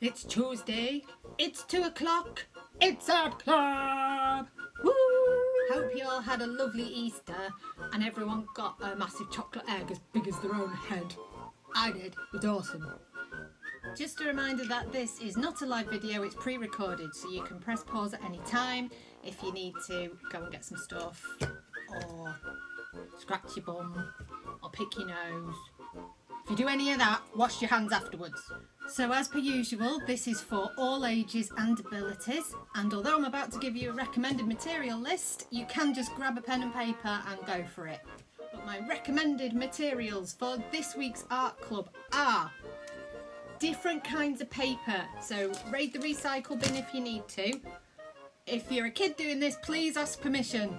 It's Tuesday. It's 2 o'clock. It's Art Club. Woo! Hope you all had a lovely Easter and everyone got a massive chocolate egg as big as their own head. I did. It was awesome. Just a reminder that this is not a live video, it's pre-recorded, so you can press pause at any time if you need to go and get some stuff, or scratch your bum, or pick your nose. If you do any of that, wash your hands afterwards. So as per usual, this is for all ages and abilities, and although I'm about to give you a recommended material list, you can just grab a pen and paper and go for it. But my recommended materials for this week's art club are different kinds of paper, so raid the recycle bin if you need to. If you're a kid doing this, please ask permission.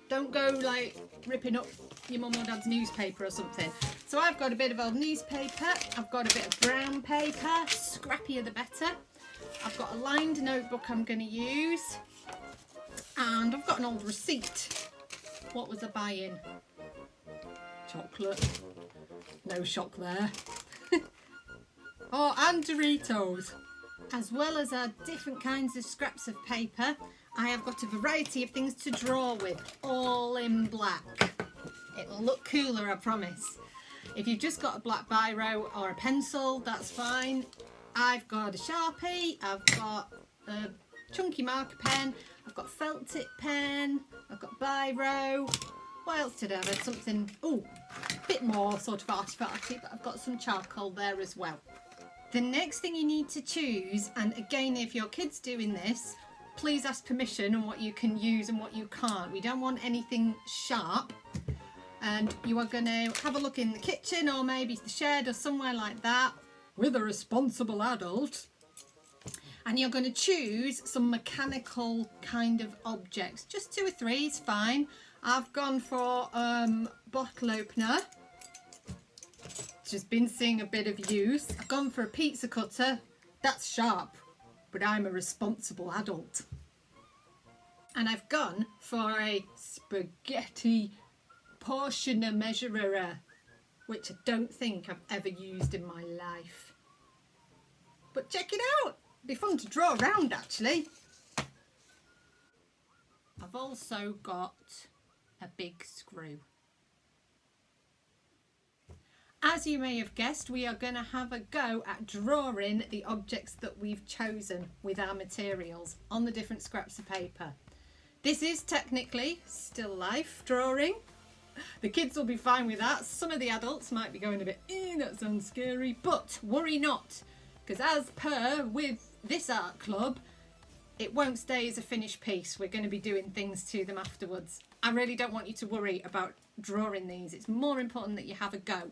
Don't go like ripping up your mum or dad's newspaper or something. So I've got a bit of old newspaper, I've got a bit of brown paper, scrappier the better. I've got a lined notebook I'm going to use, and I've got an old receipt. What was I buying? Chocolate. No shock there. Oh, and Doritos. As well as our different kinds of scraps of paper, I have got a variety of things to draw with, all in black. It'll look cooler, I promise. If you've just got a black biro or a pencil, that's fine. I've got a Sharpie, I've got a chunky marker pen, I've got felt tip pen, I've got biro. What else did I have? Something, a bit more sort of arty-farty, but I've got some charcoal there as well. The next thing you need to choose, and again, if your kid's doing this, please ask permission on what you can use and what you can't. We don't want anything sharp. And you are going to have a look in the kitchen or maybe the shed or somewhere like that with a responsible adult. And you're going to choose some mechanical kind of objects. Just 2 or 3 is fine. I've gone for bottle opener. Just been seeing a bit of use. I've gone for a pizza cutter. That's sharp, but I'm a responsible adult. And I've gone for a spaghetti portioner measurer, which I don't think I've ever used in my life. But check it out. It'd be fun to draw around actually. I've also got a big screw. As you may have guessed, we are going to have a go at drawing the objects that we've chosen with our materials on the different scraps of paper. This is technically still life drawing. The kids will be fine with that. Some of the adults might be going a bit, that sounds scary, but worry not, because as per with this art club, it won't stay as a finished piece. We're going to be doing things to them afterwards. I really don't want you to worry about drawing these. It's more important that you have a go.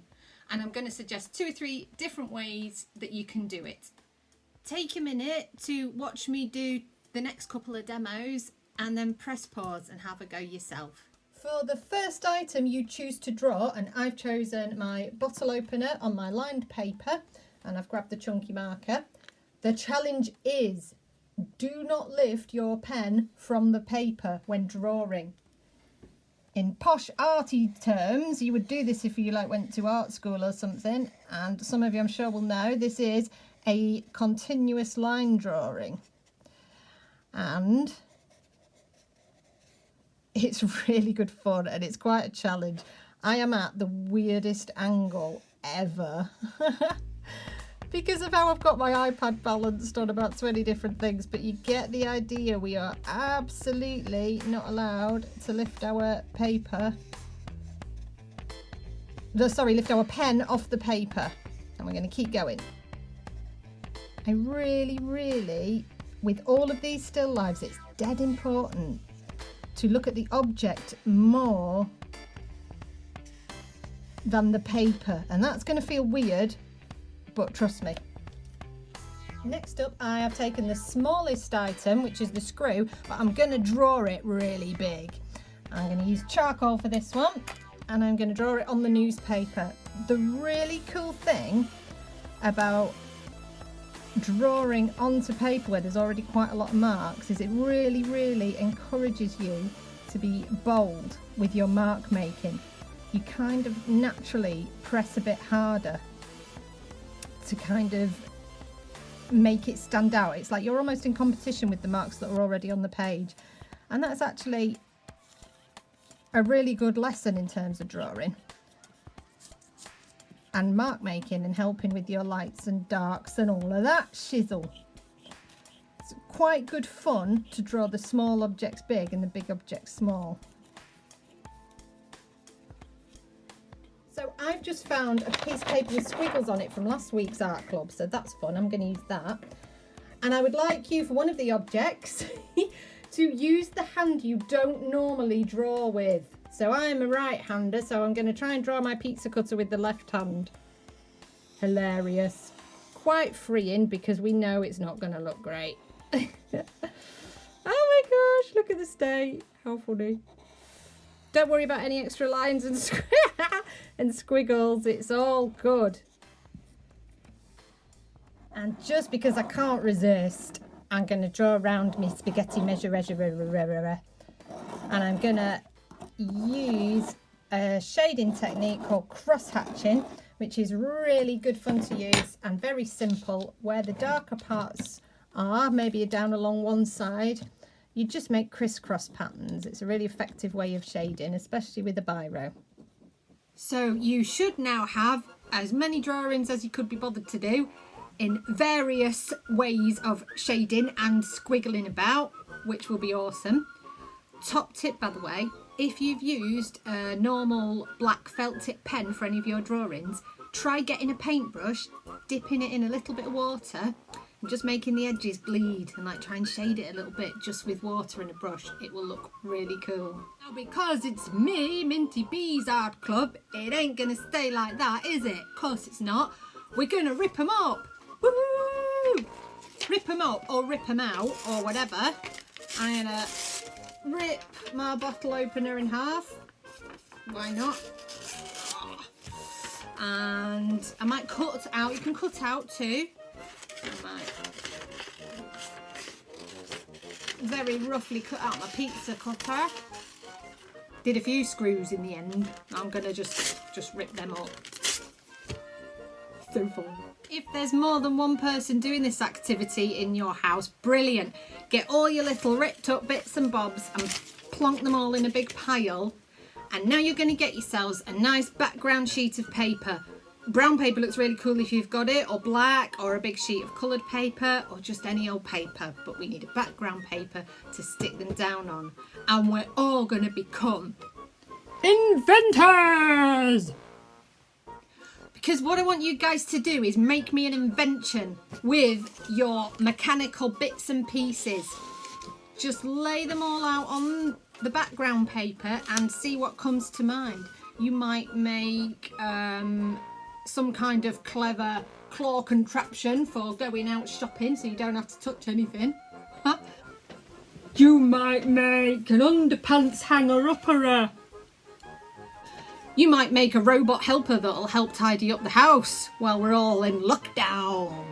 And I'm going to suggest 2 or 3 different ways that you can do it. Take a minute to watch me do the next couple of demos and then press pause and have a go yourself. For the first item you choose to draw, and I've chosen my bottle opener on my lined paper, and I've grabbed the chunky marker. The challenge is, do not lift your pen from the paper when drawing. In posh arty terms, you would do this if you went to art school or something, and some of you I'm sure will know this is a continuous line drawing, and it's really good fun and it's quite a challenge. I am at the weirdest angle ever because of how I've got my iPad balanced on about 20 different things, but you get the idea. We are absolutely not allowed to lift our paper. Lift our pen off the paper, and we're going to keep going. I really, with all of these still lives, it's dead important to look at the object more than the paper, and that's going to feel weird, but trust me. Next up, I have taken the smallest item, which is the screw, but I'm going to draw it really big. I'm going to use charcoal for this one, and I'm going to draw it on the newspaper. The really cool thing about drawing onto paper where there's already quite a lot of marks is it really encourages you to be bold with your mark making. You kind of naturally press a bit harder to kind of make it stand out. It's like you're almost in competition with the marks that are already on the page. And that's actually a really good lesson in terms of drawing and mark making and helping with your lights and darks and all of that shizzle. It's quite good fun to draw the small objects big and the big objects small. So I've just found a piece of paper with squiggles on it from last week's art club, so that's fun. I'm going to use that. And I would like you, for one of the objects, to use the hand you don't normally draw with. So I'm a right-hander, so I'm going to try and draw my pizza cutter with the left hand. Hilarious. Quite freeing because we know it's not going to look great. Oh my gosh, look at the state. How funny. Don't worry about any extra lines and squiggles. It's all good. And just because I can't resist, I'm going to draw around my spaghetti measure. And I'm going to use a shading technique called cross hatching, which is really good fun to use and very simple. Where the darker parts are, maybe down along one side, you just make crisscross patterns. It's a really effective way of shading, especially with a biro. So you should now have as many drawings as you could be bothered to do in various ways of shading and squiggling about, which will be awesome. Top tip, by the way, if you've used a normal black felt tip pen for any of your drawings, try getting a paintbrush, dipping it in a little bit of water and just making the edges bleed and like try and shade it a little bit just with water and a brush. It will look really cool. Now because it's me, Minty B's art club, it ain't gonna stay like that, is it? Of course it's not. We're gonna rip them up. Woo! Rip them up or rip them out or whatever. I'm gonna rip my bottle opener in half. Why not? And I might cut out. You can cut out too. I might very roughly cut out my pizza cutter. Did a few screws in the end. I'm gonna just rip them up. So fun. If there's more than one person doing this activity in your house, brilliant. Get all your little ripped up bits and bobs and plonk them all in a big pile. And now you're going to get yourselves a nice background sheet of paper. Brown paper looks really cool if you've got it, or black, or a big sheet of coloured paper, or just any old paper. But we need a background paper to stick them down on. And we're all going to become inventors! Because what I want you guys to do is make me an invention with your mechanical bits and pieces. Just lay them all out on the background paper and see what comes to mind. You might make some kind of clever claw contraption for going out shopping so you don't have to touch anything. Huh? You might make an underpants hanger-upper. You might make a robot helper that'll help tidy up the house while we're all in lockdown.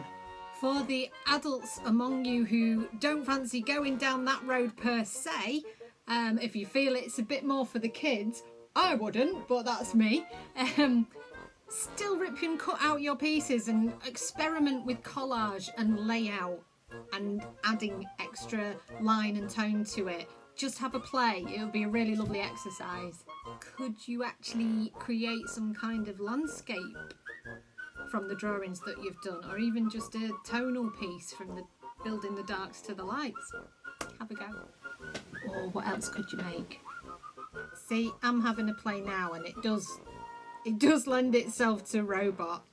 For the adults among you who don't fancy going down that road per se, if you feel it's a bit more for the kids, I wouldn't, but that's me. Still rip and cut out your pieces and experiment with collage and layout and adding extra line and tone to it. Just have a play. It'll be a really lovely exercise. Could you actually create some kind of landscape from the drawings that you've done, or even just a tonal piece from the building the darks to the lights? Have a go. Or what else could you make? See, I'm having a play now, and it does lend itself to robot.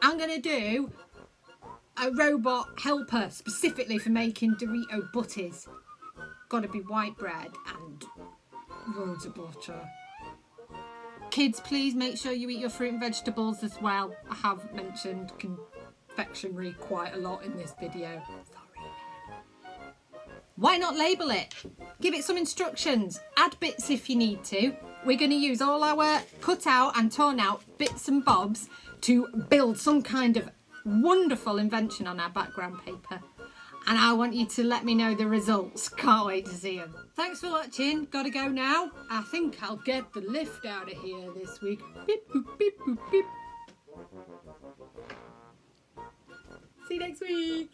I'm gonna do a robot helper specifically for making Dorito butties. Gotta be white bread and loads of butter. Kids, please make sure you eat your fruit and vegetables as well. I have mentioned confectionery quite a lot in this video. Sorry. Why not label it? Give it some instructions. Add bits if you need to. We're going to use all our cut out and torn out bits and bobs to build some kind of wonderful invention on our background paper. And I want you to let me know the results. Can't wait to see them. Thanks for watching. Gotta go now. I think I'll get the lift out of here this week. Beep, boop, beep, boop, beep. See you next week.